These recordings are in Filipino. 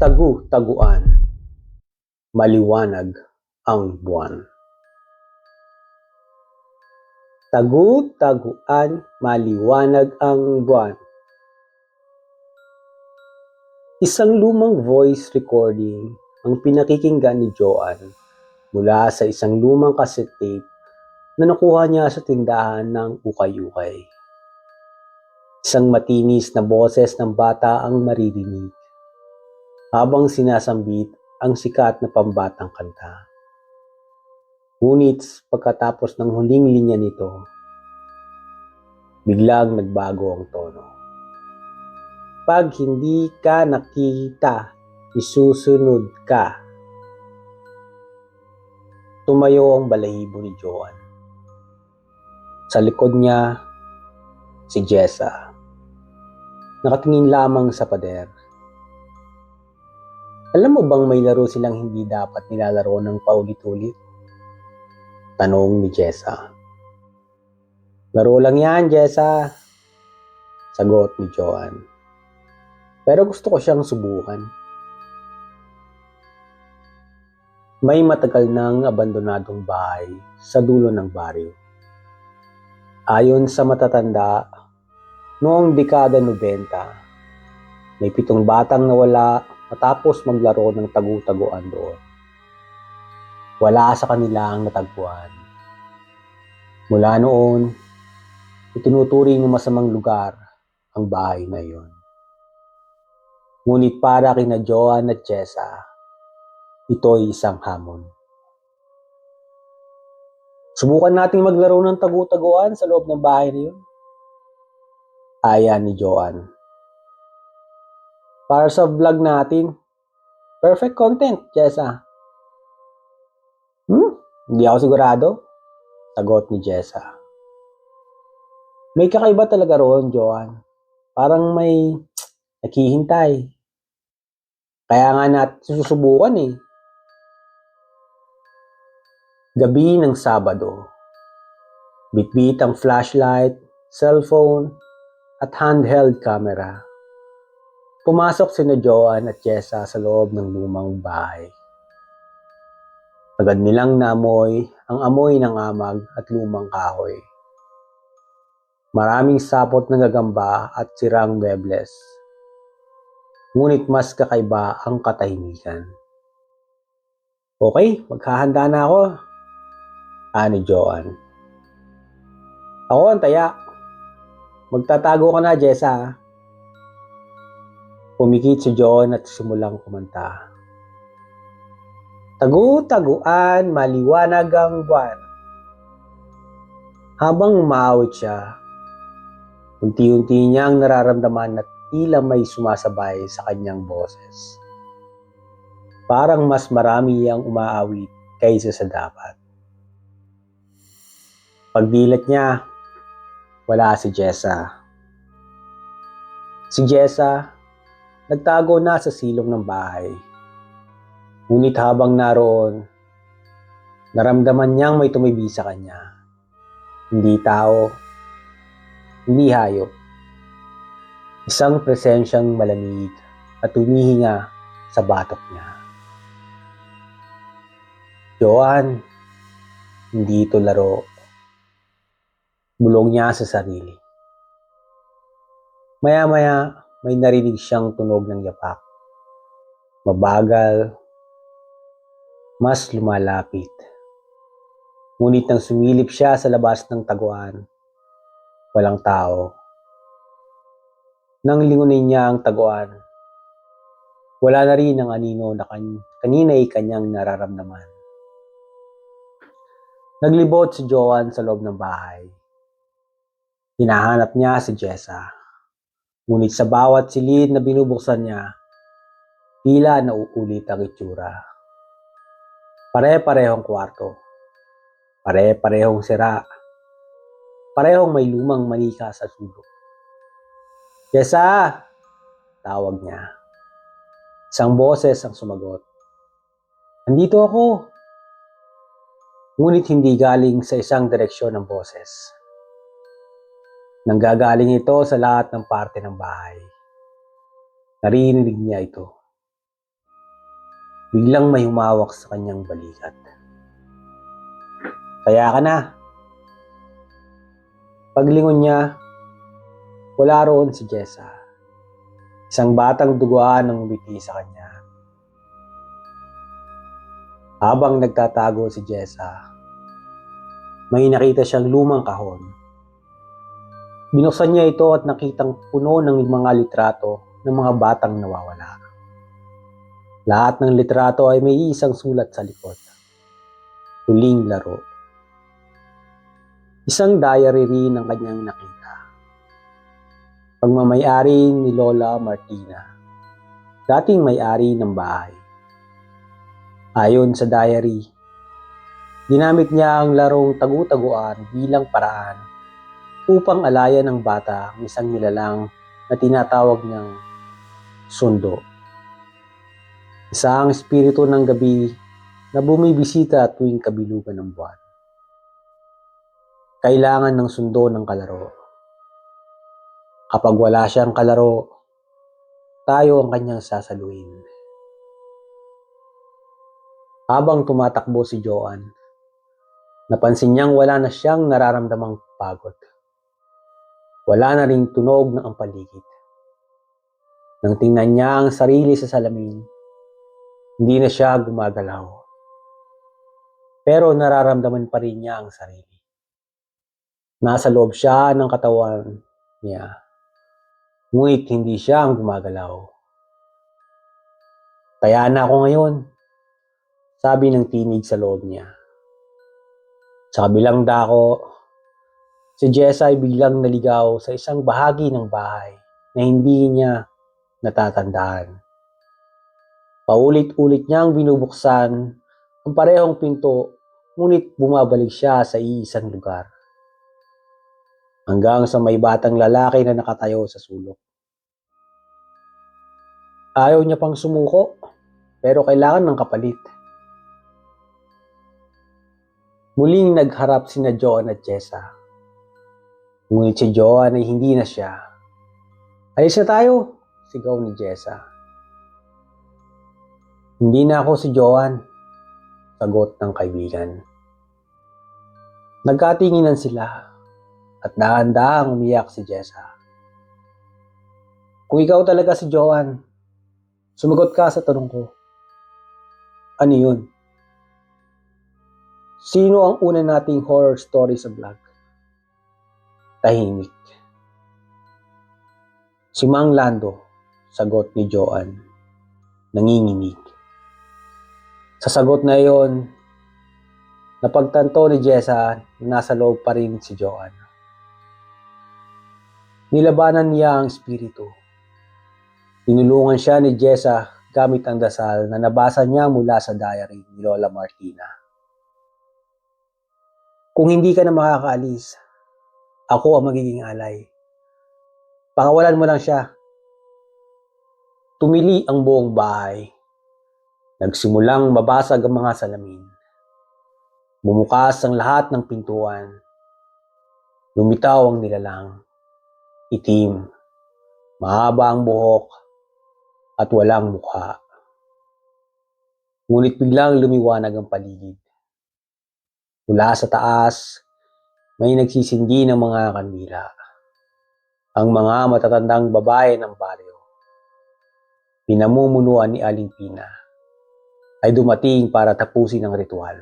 Tagu-taguan, maliwanag ang buwan. Tagu-taguan, maliwanag ang buwan. Isang lumang voice recording ang pinakikinggan ni Joan mula sa isang lumang cassette tape na nakuha niya sa tindahan ng ukay-ukay. Isang matinis na boses ng bata ang maririnig habang sinasambit ang sikat na pambatang kanta. Ngunit pagkatapos ng huling linya nito, biglang nagbago ang tono. Pag hindi ka nakita, isusunod ka. Tumayo ang balahibo ni Joan. Sa likod niya, si Jessa. Nakatingin lamang sa pader. Alam mo bang may laro silang hindi dapat nilalaro ng paulit-ulit? Tanong ni Jessa. Laro lang yan, Jessa. Sagot ni Joan. Pero gusto ko siyang subukan. May matagal nang abandonadong bahay sa dulo ng baryo. Ayon sa matatanda, noong dekada 90, may 7 batang nawala matapos maglaro ng tagu-taguan doon. Wala sa kanila ang natagpuan. Mula noon, itinuturing ng masamang lugar ang bahay na iyon. Ngunit para kina Joan at Jessa, ito'y isang hamon. Subukan nating maglaro ng tagu-taguan sa loob ng bahay na iyon. Aya ni Joan. Para sa vlog natin, perfect content, Jessa. Hindi ako sigurado, sagot ni Jessa. May kakaiba talaga roon, Joan. Parang may naghihintay. Kaya nga natin susubukan eh. Gabi ng Sabado. Bitbit ang flashlight, cellphone, at handheld camera. Pumasok sina Joan at Jessa sa loob ng lumang bahay. Agad nilang namoy ang amoy ng amag at lumang kahoy. Maraming sapot ng gagamba at sirang mebles. Ngunit mas kakaiba ang katahimikan. Okay, maghahanda na ako, ani Joan. Ako ang taya. Magtatago ka na, Jessa. Pumikit si Joan at simulang kumanta. Tagu-taguan, maliwanag ang buwan. Habang umaawit siya, unti-unti niyang nararamdaman na tila may sumasabay sa kanyang boses. Parang mas marami ang umaawit kaysa sa dapat. Pagdilat niya, wala si Jessa. Si Jessa, nagtago na sa silong ng bahay. Ngunit habang naroon, naramdaman niyang may tumibi sa kanya. Hindi tao, hindi hayop. Isang presensyang malamig at humihinga sa batok niya. Joan, hindi ito laro. Bulong niya sa sarili. Maya-maya, may narinig siyang tunog ng yapak. Mabagal, mas lumalapit. Ngunit nang sumilip siya sa labas ng taguan, walang tao. Nang lingunin niya ang taguan, wala na rin ang anino na kanina'y kanyang nararamdaman. Naglibot si Joan sa loob ng bahay. Hinahanap niya si Jessa. Ngunit sa bawat silid na binubuksan niya, tila nauulit ang itsura. Pare-parehong kwarto. Pare-parehong sira. Parehong may lumang manika sa sulok. Jessa! Tawag niya. Isang boses ang sumagot. Andito ako. Ngunit hindi galing sa isang direksyon ng boses. Nanggagaling ito sa lahat ng parte ng bahay. Narinig niya ito. Biglang may humawak sa kanyang balikat. Kaya ka na. Paglingon niya, wala roon si Jessa. Isang batang duguan ang umiti sa kanya. Habang nagtatago si Jessa, may nakita siyang lumang kahon. Binuksan niya ito at nakitang puno ng mga litrato ng mga batang nawawala. Lahat ng litrato ay may isang sulat sa likod. Huling laro. Isang diary rin ang kanyang nakita. Pagmamay-ari ni Lola Martina, dating may-ari ng bahay. Ayon sa diary, ginamit niya ang larong tagu-taguan bilang paraan upang alayan ng bata ang isang nilalang na tinatawag niyang sundo. Isang espiritu ng gabi na bumibisita tuwing kabilugan ng buwan. Kailangan ng sundo ng kalaro. Kapag wala siyang kalaro, tayo ang kanyang sasaluhin. Habang tumatakbo si Joan, napansin niyang wala na siyang nararamdamang pagod. Wala na ring tunog ng ang paligid. Nang tingnan niya ang sarili sa salamin, hindi na siya gumagalaw. Pero nararamdaman pa rin niya ang sarili. Nasa loob siya ng katawan niya. Ngunit hindi siya ang gumagalaw. Kaya na ako ngayon, sabi ng tinig sa loob niya. Sa kabilang dako, si Jessa ay biglang naligaw sa isang bahagi ng bahay na hindi niya natatandaan. Paulit-ulit niyang binubuksan ang parehong pinto, ngunit bumabalik siya sa iisang lugar. Hanggang sa may batang lalaki na nakatayo sa sulok. Ayaw niya pang sumuko, pero kailangan ng kapalit. Muling nagharap sina Joan at Jessa. Ngunit si Joan ay hindi na siya. Alis na tayo, sigaw ni Jessa. Hindi na ako si Joan, sagot ng kaibigan. Nagkatinginan sila at dahan-dahang umiyak si Jessa. Kung ikaw talaga si Joan, sumagot ka sa tanong ko. Ano yun? Sino ang una nating horror story sa vlog? Tahimik. Si Mang Lando, sagot ni Joan, nanginginig. Sa sagot na iyon, napagtanto ni Jessa na nasa loob pa rin si Joan. Nilabanan niya ang espiritu. Tinulungan siya ni Jessa gamit ang dasal na nabasa niya mula sa diary ni Lola Martina. Kung hindi ka na makakaalis, ako ang magiging alay. Pakawalan mo lang siya. Tumili ang buong bahay. Nagsimulang mabasag ang mga salamin. Bumukas ang lahat ng pintuan. Lumitaw ang nilalang. Itim. Mahaba ang buhok. At walang mukha. Ngunit biglang lumiwanag ang paligid. Mula sa taas, may nagsisindi ng mga kandila. Ang mga matatandang babae ng baryo, pinamumunuan ni Aling Pina, ay dumating para tapusin ang ritual.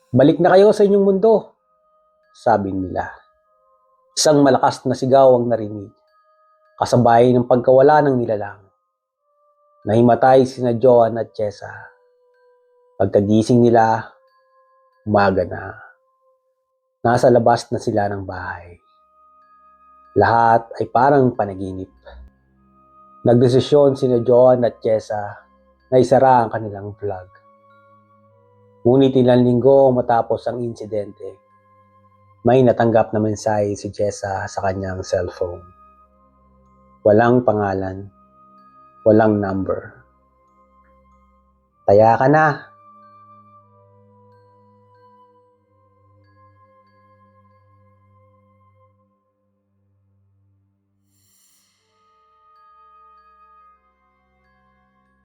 Balik na kayo sa inyong mundo, sabi nila. Isang malakas na sigaw ang narinig, kasabay ng pagkawala ng nilalang. Nahimatay sina Joan at Jessa. Pagkagising nila, umaga na. Nasa labas na sila ng bahay. Lahat ay parang panaginip. Nagdesisyon sina Joan at Jessa na isara ang kanilang vlog. Ngunit ilang linggo matapos ang insidente, may natanggap na mensahe si Jessa sa kanyang cellphone. Walang pangalan, walang number. Taya ka na,